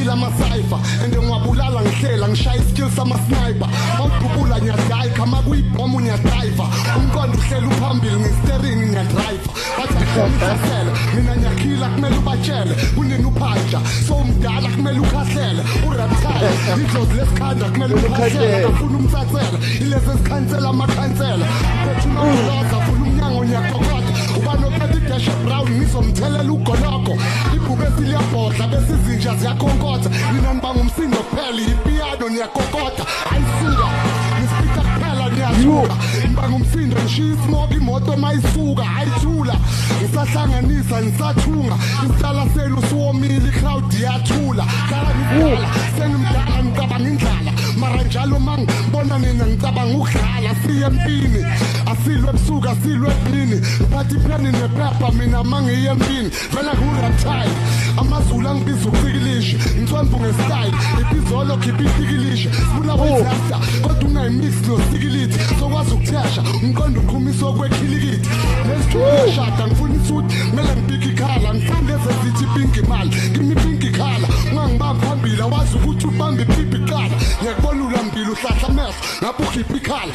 ngiyakila amasayfa and ngiwabulala ngihlela ngishaya iskills ama-sniper mawuqubula ngiyadayikha makuyibhomu ngiyadayiva umqondo uhlela uphambili ngisiteringi ngiyadrayiva bathi ngihlasele mina ngiyakhila kumele ubatshele kunini uphaja so umdala kumele ukhahlele uraptile idlozi lesikhanda kumele ukhahlele kafuna umtsatsela ilezi ezikhansela amakhansela uphethuma uloza funa umnyango ngiyakokotha uba nophethe idesha brown ngizomthelela ugoloko ibhube siliyabhodla bese izinja ziyakhonkotha mina ngiba ngumsindo kuphela ipiyano ngiyakokotha ayisuka ngisipita kuphela ngiyasuka ngiba ngumsindo ngishiya ismoke imoto mayisuka ayithula ngisahlanganisa ngisathunga isitala senu siwomile iCloud yathula kala ngidala sengimdala ngicabanga indlala mara njalo mangibona nina ngicabanga ukudlala siye empini asilwe ebusuku asilwe ephini phathi ipheni nephepha mina mangiye empini vela nguraptile amazulu angibiza ukusikilisha ngicwembu ngesityle ibizolo khipha isikilisha sifuna wezasta kodwa ungayimix nosikilithi sokwazi ukuthesha umqondo uqhumisa okwekhilikiti lesithulashada ngifuna isuthi kumele ngibike ikhala ngifunda ezezithi ipinki imali kimi ipinki ikhala ungangibamba phambili awazi ukuthi ubambe iphiphi ikhala ngiyakubona ulambile uhlahla amehlo ngapho ukhipha ikhala